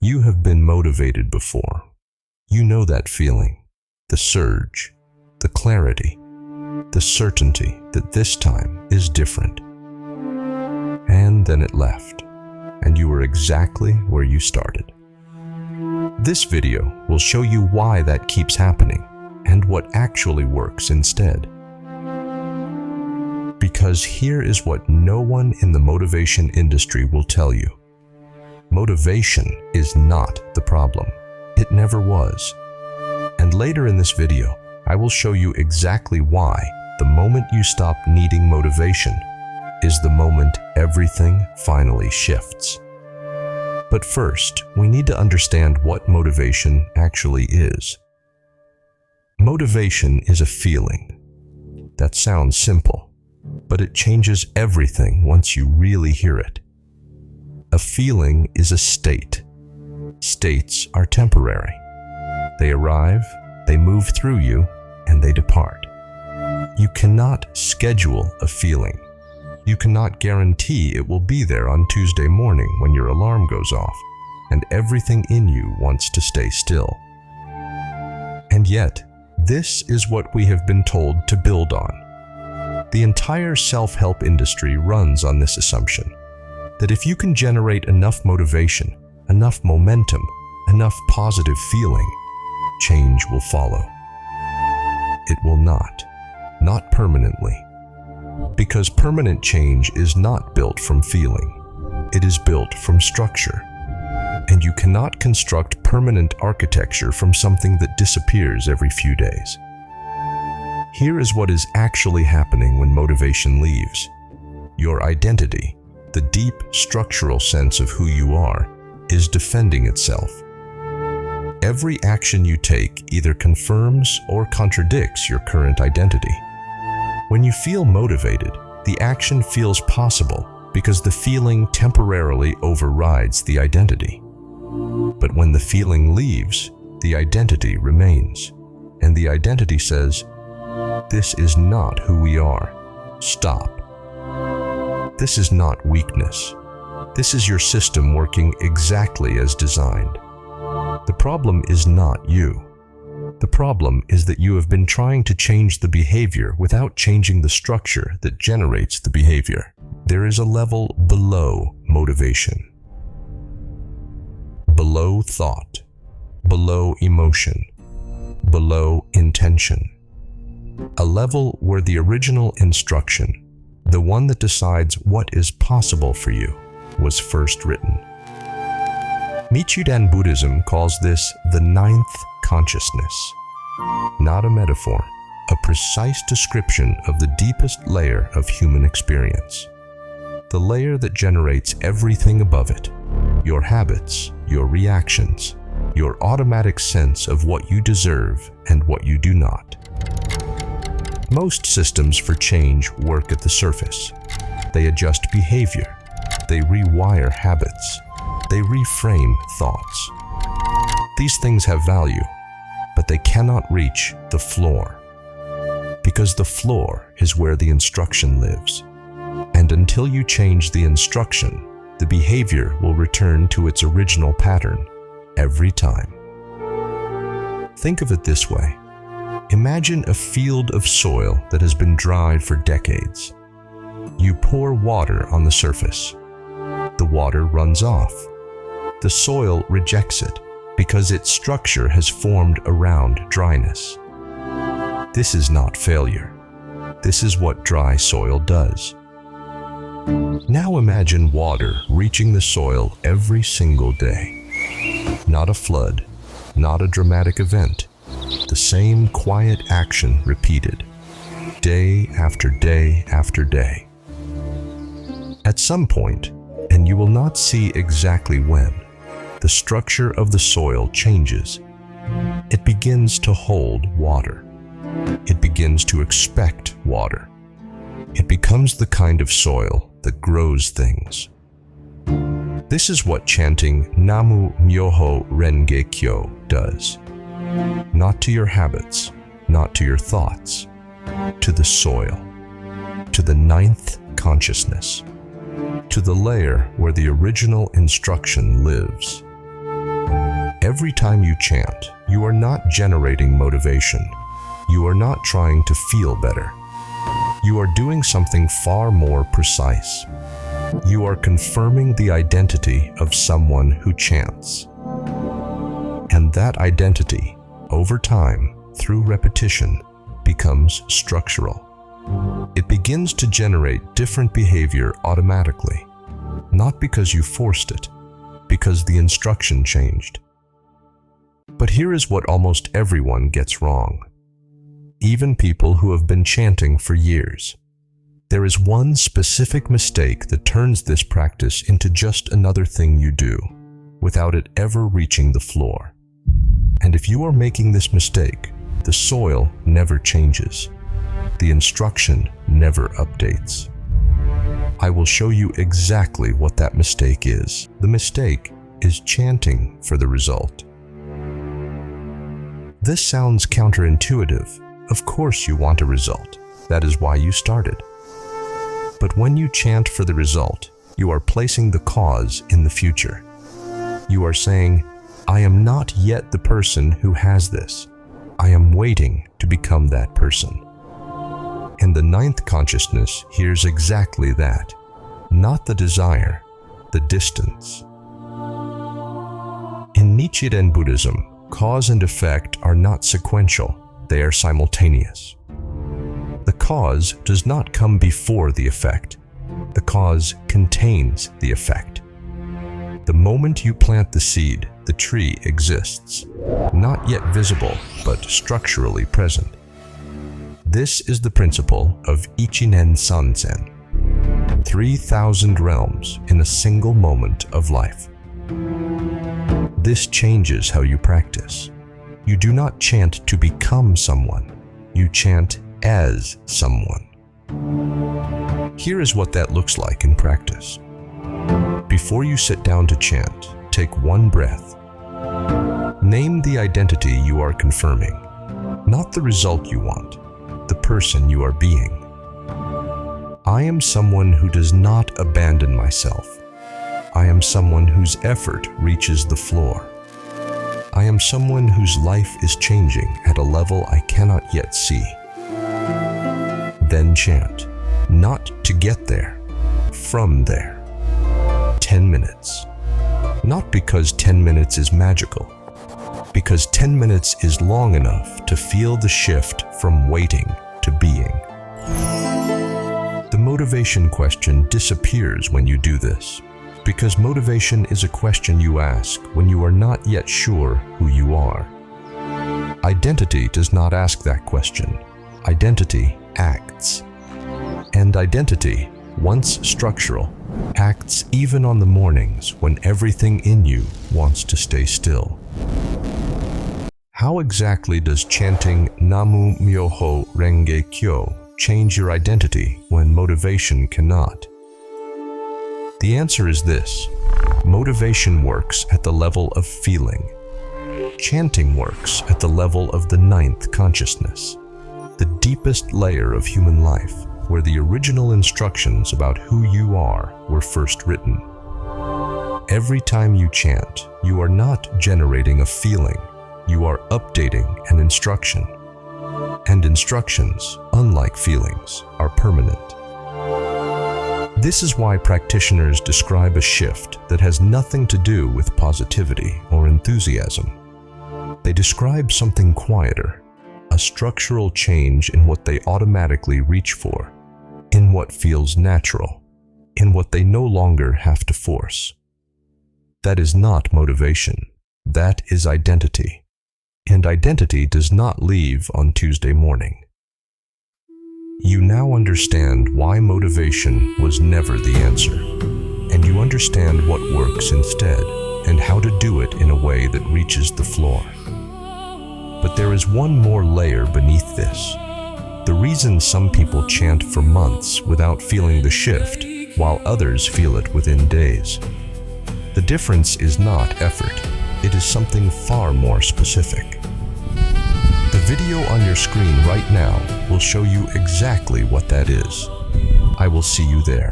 You have been motivated before. You know that feeling, the surge, the clarity, the certainty that this time is different. And then it left, and you were exactly where you started. This video will show you why that keeps happening and what actually works instead. Because here is what no one in the motivation industry will tell you. Motivation is not the problem. It never was. And later in this video, I will show you exactly why the moment you stop needing motivation is the moment everything finally shifts. But first, we need to understand what motivation actually is. Motivation is a feeling. That sounds simple, but it changes everything once you really hear it. A feeling is a state. States are temporary. They arrive, they move through you, and they depart. You cannot schedule a feeling. You cannot guarantee it will be there on Tuesday morning when your alarm goes off, and everything in you wants to stay still. And yet, this is what we have been told to build on. The entire self-help industry runs on this assumption, that if you can generate enough motivation, enough momentum, enough positive feeling, change will follow. It will not permanently. Because permanent change is not built from feeling. It is built from structure. And you cannot construct permanent architecture from something that disappears every few days. Here is what is actually happening when motivation leaves. Your identity, the deep structural sense of who you are, is defending itself. Every action you take either confirms or contradicts your current identity. When you feel motivated, the action feels possible because the feeling temporarily overrides the identity. But when the feeling leaves, the identity remains, and the identity says, "This is not who we are. Stop." This is not weakness. This is your system working exactly as designed. The problem is not you. The problem is that you have been trying to change the behavior without changing the structure that generates the behavior. There is a level below motivation, below thought, below emotion, below intention. A level where the original instruction, the one that decides what is possible for you, was first written. Nichiren Buddhism calls this the ninth consciousness. Not a metaphor, a precise description of the deepest layer of human experience. The layer that generates everything above it, your habits, your reactions, your automatic sense of what you deserve and what you do not. Most systems for change work at the surface. They adjust behavior. They rewire habits. They reframe thoughts. These things have value, but they cannot reach the floor. Because the floor is where the instruction lives. And until you change the instruction, the behavior will return to its original pattern every time. Think of it this way. Imagine a field of soil that has been dry for decades. You pour water on the surface. The water runs off. The soil rejects it because its structure has formed around dryness. This is not failure. This is what dry soil does. Now imagine water reaching the soil every single day. Not a flood, not a dramatic event. The same quiet action repeated, day after day after day. At some point, and you will not see exactly when, the structure of the soil changes. It begins to hold water. It begins to expect water. It becomes the kind of soil that grows things. This is what chanting Namu Myoho Renge does. Not to your habits, not to your thoughts, to the soil, to the ninth consciousness, to the layer where the original instruction lives. Every time you chant, you are not generating motivation. You are not trying to feel better. You are doing something far more precise. You are confirming the identity of someone who chants. And that identity, over time, through repetition, becomes structural. It begins to generate different behavior automatically, not because you forced it, because the instruction changed. But here is what almost everyone gets wrong. Even people who have been chanting for years. There is one specific mistake that turns this practice into just another thing you do, without it ever reaching the floor. And if you are making this mistake, the soil never changes. The instruction never updates. I will show you exactly what that mistake is. The mistake is chanting for the result. This sounds counterintuitive. Of course you want a result. That is why you started. But when you chant for the result, you are placing the cause in the future. You are saying, I am not yet the person who has this. I am waiting to become that person. And the ninth consciousness hears exactly that. Not the desire, the distance. In Nichiren Buddhism, cause and effect are not sequential, they are simultaneous. The cause does not come before the effect. The cause contains the effect. The moment you plant the seed, the tree exists, not yet visible, but structurally present. This is the principle of Ichinen Sanzen, 3,000 realms in a single moment of life. This changes how you practice. You do not chant to become someone. You chant as someone. Here is what that looks like in practice. Before you sit down to chant, take one breath. Name the identity you are confirming, not the result you want, the person you are being. I am someone who does not abandon myself. I am someone whose effort reaches the floor. I am someone whose life is changing at a level I cannot yet see. Then chant, not to get there, from there. 10 minutes. Not because 10 minutes is magical, because 10 minutes is long enough to feel the shift from waiting to being. The motivation question disappears when you do this, because motivation is a question you ask when you are not yet sure who you are. Identity does not ask that question. Identity acts. And identity, once structural, acts even on the mornings when everything in you wants to stay still. How exactly does chanting Namu Myoho Renge Kyo change your identity when motivation cannot? The answer is this: motivation works at the level of feeling. Chanting works at the level of the ninth consciousness, the deepest layer of human life, where the original instructions about who you are were first written. Every time you chant, you are not generating a feeling, you are updating an instruction. And instructions, unlike feelings, are permanent. This is why practitioners describe a shift that has nothing to do with positivity or enthusiasm. They describe something quieter, a structural change in what they automatically reach for, in what feels natural, in what they no longer have to force. That is not motivation. That is identity. And identity does not leave on Tuesday morning. You now understand why motivation was never the answer, and you understand what works instead, and how to do it in a way that reaches the floor. But there is one more layer beneath this. The reason some people chant for months without feeling the shift, while others feel it within days. The difference is not effort, it is something far more specific. The video on your screen right now will show you exactly what that is. I will see you there.